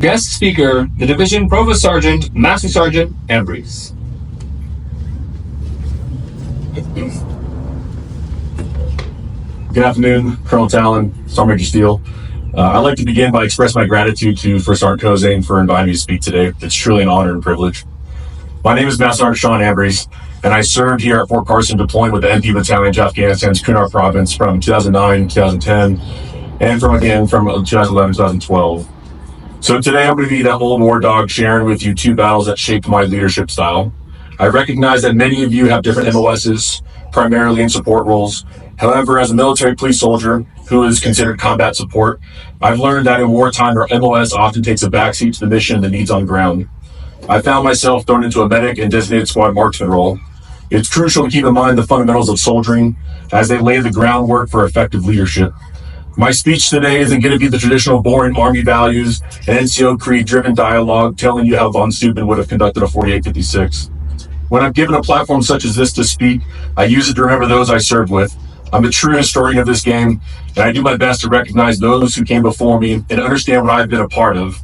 Guest speaker, the Division Provost Sergeant, Master Sergeant Ambrose. Good afternoon, Colonel Talon, Sergeant Major Steele. I'd like to begin by expressing my gratitude to First Sergeant Kozane for inviting me to speak today. It's truly an honor and privilege. My name is Master Sergeant Sean Ambrose, and I served here at Fort Carson deploying with the MP Battalion to Afghanistan's Kunar province from 2009 to 2010, and from 2011 to 2012. So today I'm going to be that old war dog sharing with you two battles that shaped my leadership style. I recognize that many of you have different MOSs, primarily in support roles. However, as a military police soldier who is considered combat support, I've learned that in wartime, our MOS often takes a backseat to the mission and the needs on the ground. I found myself thrown into a medic and designated squad marksman role. It's crucial to keep in mind the fundamentals of soldiering as they lay the groundwork for effective leadership. My speech today isn't going to be the traditional boring Army values and NCO Creed-driven dialogue telling you how von Steuben would have conducted a 4856. When I'm given a platform such as this to speak, I use it to remember those I served with. I'm a true historian of this game, and I do my best to recognize those who came before me and understand what I've been a part of.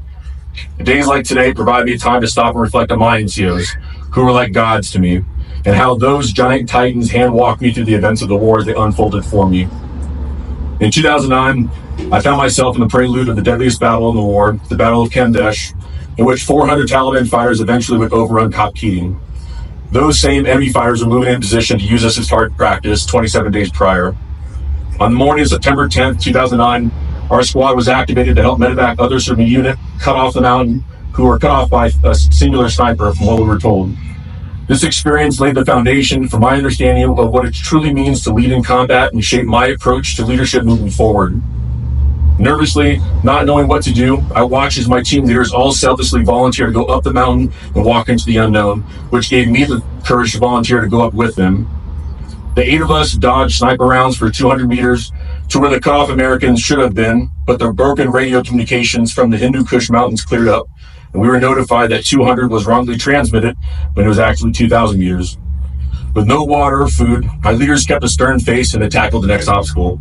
Days like today provide me time to stop and reflect on my NCOs, who were like gods to me, and how those giant titans hand-walked me through the events of the war as they unfolded for me. In 2009, I found myself in the prelude of the deadliest battle in the war, the Battle of Kamdesh, in which 400 Taliban fighters eventually would overrun Kop Keating. Those same enemy fighters were moving in position to use us as target practice 27 days prior. On the morning of September 10th, 2009, our squad was activated to help medevac others from a unit cut off the mountain who were cut off by a singular sniper from what we were told. This experience laid the foundation for my understanding of what it truly means to lead in combat and shape my approach to leadership moving forward. Nervously, not knowing what to do, I watched as my team leaders all selflessly volunteered to go up the mountain and walk into the unknown, which gave me the courage to volunteer to go up with them. The 8 of us dodged sniper rounds for 200 meters to where the cut-off Americans should have been, but the broken radio communications from the Hindu Kush Mountains cleared up, and we were notified that 200 was wrongly transmitted when it was actually 2,000 meters. With no water or food, my leaders kept a stern face and they tackled the next obstacle.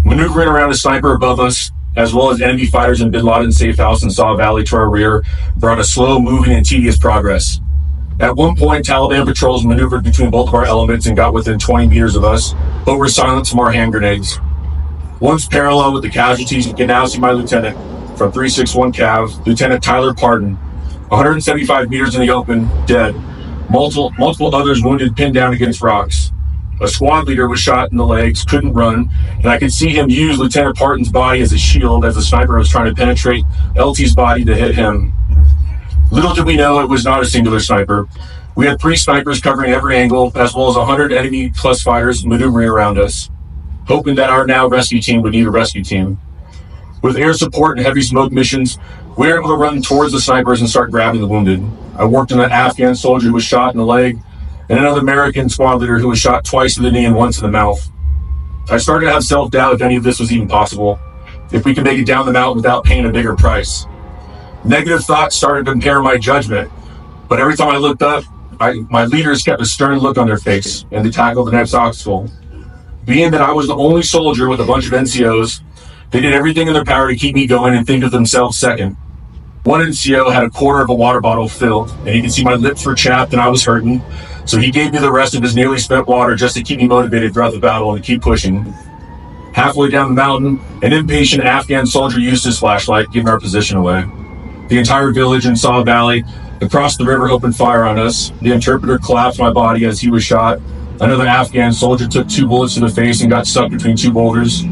Maneuvering around a sniper above us, as well as enemy fighters in Bin Laden's safe house in Saw Valley to our rear, brought a slow, moving, and tedious progress. At one point, Taliban patrols maneuvered between both of our elements and got within 20 meters of us, but were silenced from our hand grenades. Once parallel with the casualties, you can now see my lieutenant from 361 Cav, Lieutenant Tyler Parton, 175 meters in the open, dead. Multiple others wounded, pinned down against rocks. A squad leader was shot in the legs, couldn't run, and I could see him use Lieutenant Parton's body as a shield as the sniper was trying to penetrate LT's body to hit him. Little did we know it was not a singular sniper. We had 3 snipers covering every angle, as well as 100 enemy plus fighters maneuvering around us, hoping that our now rescue team would need a rescue team. With air support and heavy smoke missions, we were able to run towards the snipers and start grabbing the wounded. I worked on an Afghan soldier who was shot in the leg, and another American squad leader who was shot twice in the knee and once in the mouth. I started to have self-doubt if any of this was even possible, if we could make it down the mountain without paying a bigger price. Negative thoughts started to impair my judgment, but every time I looked up, my leaders kept a stern look on their face, and they tackled the next obstacle. Being that I was the only soldier with a bunch of NCOs, they did everything in their power to keep me going and think of themselves second. One NCO had a quarter of a water bottle filled, and you can see my lips were chapped and I was hurting, so he gave me the rest of his nearly spent water just to keep me motivated throughout the battle and to keep pushing. Halfway down the mountain, an impatient Afghan soldier used his flashlight, giving our position away. The entire village in Saw Valley across the river opened fire on us. The interpreter collapsed my body as he was shot. Another Afghan soldier took 2 bullets to the face and got stuck between 2 boulders.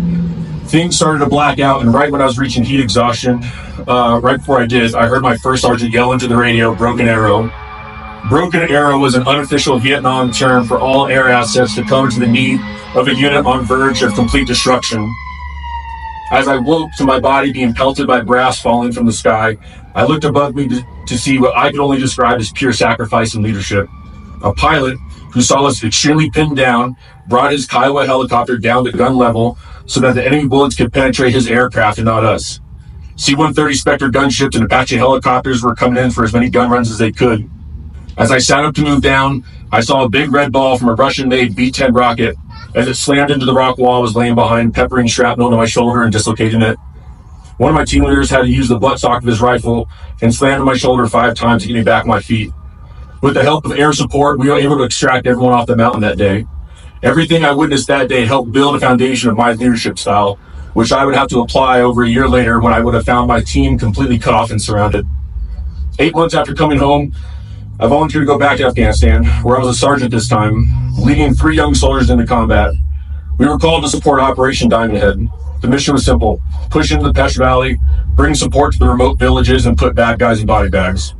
Things started to black out, and right when I was reaching heat exhaustion, right before I did, I heard my first sergeant yell into the radio, "Broken Arrow." Broken Arrow was an unofficial Vietnam term for all air assets to come to the need of a unit on verge of complete destruction. As I woke to my body being pelted by brass falling from the sky, I looked above me to see what I could only describe as pure sacrifice and leadership. A pilot, who saw us extremely pinned down, brought his Kiowa helicopter down to gun level so that the enemy bullets could penetrate his aircraft and not us. C-130 Spectre gunships and Apache helicopters were coming in for as many gun runs as they could. As I sat up to move down, I saw a big red ball from a Russian-made B-10 rocket. As it slammed into the rock wall, I was laying behind, peppering shrapnel to my shoulder and dislocating it. One of my team leaders had to use the buttstock of his rifle and slammed my shoulder 5 times to get me back on my feet. With the help of air support, we were able to extract everyone off the mountain that day. Everything I witnessed that day helped build a foundation of my leadership style, which I would have to apply over a year later when I would have found my team completely cut off and surrounded. 8 months after coming home, I volunteered to go back to Afghanistan, where I was a sergeant this time, leading 3 young soldiers into combat. We were called to support Operation Diamond Head. The mission was simple: push into the Pesh Valley, bring support to the remote villages, and put bad guys in body bags.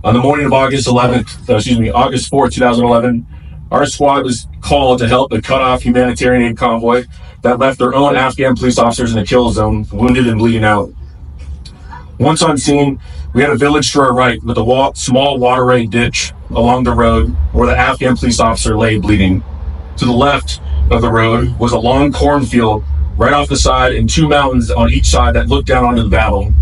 On the morning of August 4th, 2011, our squad was called to help the cut-off humanitarian aid convoy that left their own Afghan police officers in the kill zone, wounded and bleeding out. Once on scene, we had a village to our right with a small waterway ditch along the road where the Afghan police officer lay bleeding. To the left of the road was a long cornfield right off the side and 2 mountains on each side that looked down onto the battle.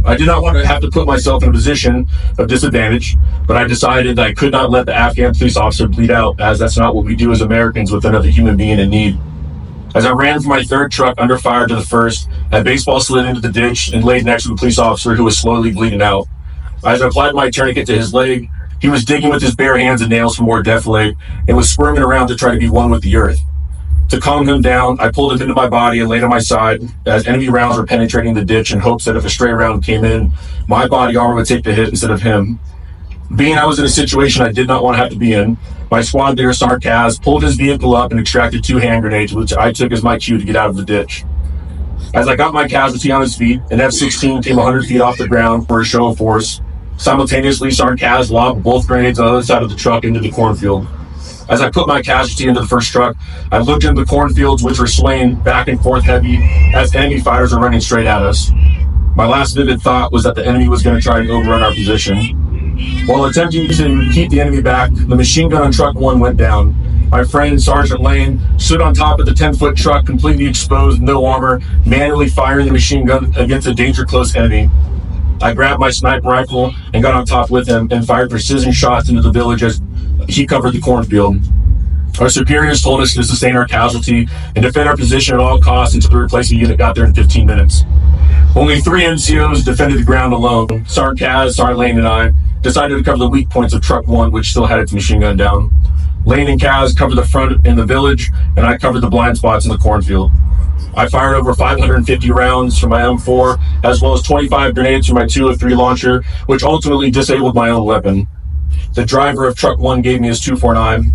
I did not want to have to put myself in a position of disadvantage, but I decided that I could not let the Afghan police officer bleed out, as that's not what we do as Americans with another human being in need. As I ran from my 3rd truck under fire to the 1st, a baseball slid into the ditch and laid next to a police officer who was slowly bleeding out. As I applied my tourniquet to his leg, he was digging with his bare hands and nails for more defilade and was squirming around to try to be one with the earth. To calm him down, I pulled him into my body and laid on my side as enemy rounds were penetrating the ditch in hopes that if a stray round came in, my body armor would take the hit instead of him. Being I was in a situation I did not want to have to be in, my squad leader, Sarkaz, pulled his vehicle up and extracted 2 hand grenades, which I took as my cue to get out of the ditch. As I got my casualty on his feet, an F-16 came 100 feet off the ground for a show of force. Simultaneously, Sarkaz lobbed both grenades on the other side of the truck into the cornfield. As I put my casualty into the first truck, I looked into the cornfields, which were swaying back and forth heavy as enemy fighters were running straight at us. My last vivid thought was that the enemy was going to try and overrun our position. While attempting to keep the enemy back, the machine gun on truck 1 went down. My friend, Sergeant Lane, stood on top of the 10-foot truck, completely exposed, no armor, manually firing the machine gun against a danger close enemy. I grabbed my sniper rifle and got on top with him and fired precision shots into the village as he covered the cornfield. Our superiors told us to sustain our casualty and defend our position at all costs until the replacement unit got there in 15 minutes. Only 3 NCOs defended the ground alone. Sarkaz, Sergeant Lane, and I decided to cover the weak points of truck 1, which still had its machine gun down. Lane and Kaz covered the front in the village, and I covered the blind spots in the cornfield. I fired over 550 rounds from my M4, as well as 25 grenades from my 203 launcher, which ultimately disabled my own weapon. The driver of truck 1 gave me his 249.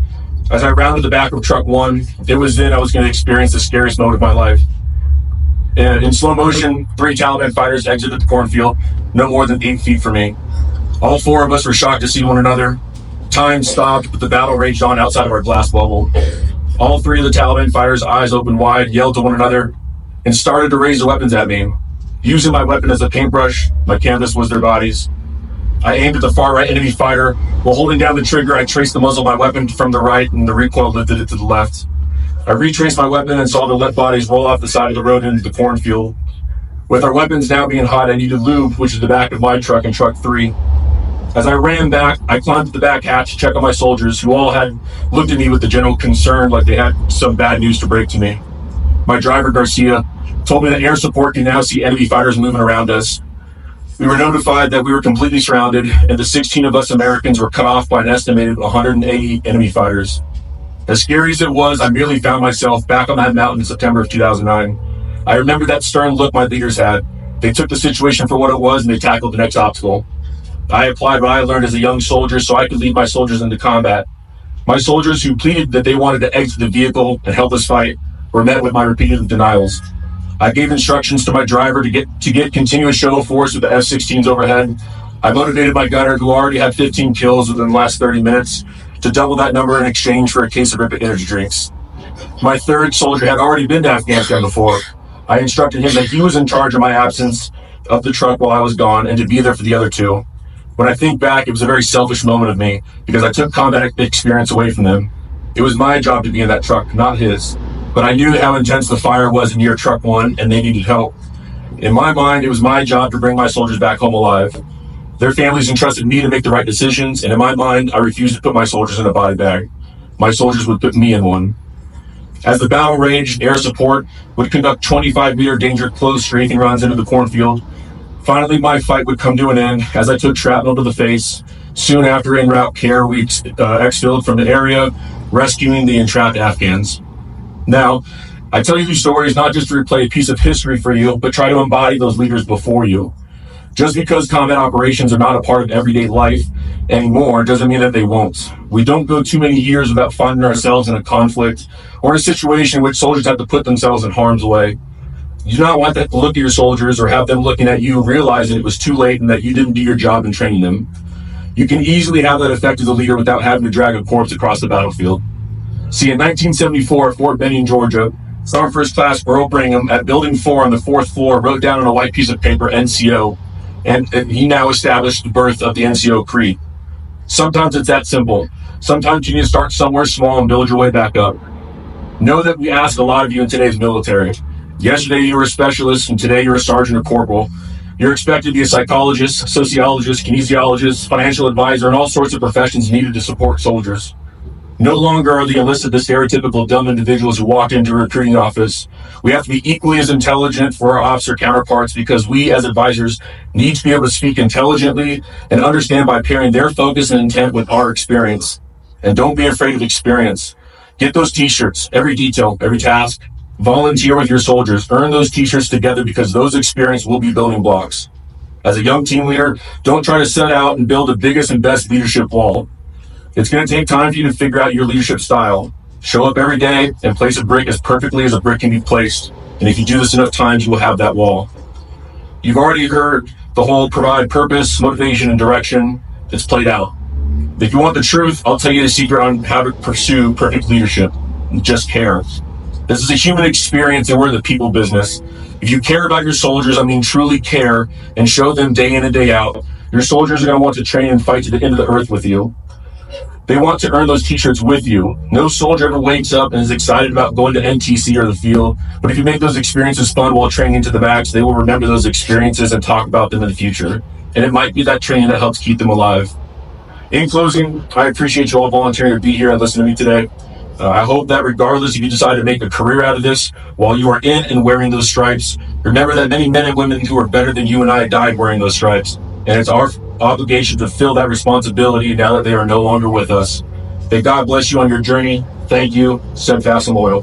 As I rounded the back of truck 1, it was then I was going to experience the scariest moment of my life. In slow motion, 3 Taliban fighters exited the cornfield, no more than 8 feet from me. All 4 of us were shocked to see one another. Time stopped, but the battle raged on outside of our glass bubble. All 3 of the Taliban fighters' eyes opened wide, yelled to one another, and started to raise their weapons at me. Using my weapon as a paintbrush, my canvas was their bodies. I aimed at the far right enemy fighter. While holding down the trigger, I traced the muzzle of my weapon from the right, and the recoil lifted it to the left. I retraced my weapon and saw the lit bodies roll off the side of the road into the cornfield. With our weapons now being hot, I needed lube, which is the back of my truck and truck 3. As I ran back, I climbed to the back hatch to check on my soldiers, who all had looked at me with the general concern like they had some bad news to break to me. My driver, Garcia, told me that air support can now see enemy fighters moving around us. We were notified that we were completely surrounded, and the 16 of us Americans were cut off by an estimated 180 enemy fighters. As scary as it was, I merely found myself back on that mountain in September of 2009. I remember that stern look my leaders had. They took the situation for what it was, and they tackled the next obstacle. I applied what I learned as a young soldier so I could lead my soldiers into combat. My soldiers who pleaded that they wanted to exit the vehicle and help us fight were met with my repeated denials. I gave instructions to my driver to get continuous show of force with the F-16s overhead. I motivated my gunner, who already had 15 kills within the last 30 minutes, to double that number in exchange for a case of Ripid energy drinks. My 3rd soldier had already been to Afghanistan before. I instructed him that he was in charge of my absence of the truck while I was gone and to be there for the other 2. When I think back, it was a very selfish moment of me because I took combat experience away from them. It was my job to be in that truck, not his. But I knew how intense the fire was near truck 1 and they needed help. In my mind, it was my job to bring my soldiers back home alive. Their families entrusted me to make the right decisions, and in my mind, I refused to put my soldiers in a body bag. My soldiers would put me in one. As the battle raged, air support would conduct 25-meter danger close strafing runs into the cornfield. Finally, my fight would come to an end as I took shrapnel to the face. Soon after, en route care, we exfilled from the area, rescuing the entrapped Afghans. Now, I tell you these stories not just to replay a piece of history for you, but try to embody those leaders before you. Just because combat operations are not a part of everyday life anymore doesn't mean that they won't. We don't go too many years without finding ourselves in a conflict or in a situation in which soldiers have to put themselves in harm's way. You do not want that to look at your soldiers or have them looking at you realizing it was too late and that you didn't do your job in training them. You can easily have that effect as a leader without having to drag a corpse across the battlefield. See, in 1974 at Fort Benning, Georgia, Sergeant First Class Earl Brigham at Building 4 on the 4th floor wrote down on a white piece of paper NCO, and he now established the birth of the NCO Creed. Sometimes it's that simple. Sometimes you need to start somewhere small and build your way back up. Know that we ask a lot of you in today's military. Yesterday you were a specialist, and today you're a sergeant or corporal. You're expected to be a psychologist, sociologist, kinesiologist, financial advisor, and all sorts of professions needed to support soldiers. No longer are the enlisted the stereotypical dumb individuals who walk into a recruiting office. We have to be equally as intelligent for our officer counterparts because we, as advisors, need to be able to speak intelligently and understand by pairing their focus and intent with our experience. And don't be afraid of experience. Get those t-shirts, every detail, every task. Volunteer with your soldiers. Earn those t-shirts together because those experiences will be building blocks. As a young team leader, don't try to set out and build the biggest and best leadership wall. It's going to take time for you to figure out your leadership style. Show up every day and place a brick as perfectly as a brick can be placed. And if you do this enough times, you will have that wall. You've already heard the whole provide purpose, motivation, and direction. It's played out. If you want the truth, I'll tell you the secret on how to pursue perfect leadership. Just care. This is a human experience and we're in the people business. If you care about your soldiers, I mean truly care, and show them day in and day out, your soldiers are going to want to train and fight to the end of the earth with you. They want to earn those t-shirts with you. No soldier ever wakes up and is excited about going to NTC or the field, but if you make those experiences fun while training to the max, they will remember those experiences and talk about them in the future. And it might be that training that helps keep them alive. In closing, I appreciate you all volunteering to be here and listen to me today. I hope that regardless if you decide to make a career out of this, while you are in and wearing those stripes, remember that many men and women who are better than you and I died wearing those stripes. And it's our obligation to fill that responsibility now that they are no longer with us. May God bless you on your journey. Thank you. Steadfast and loyal.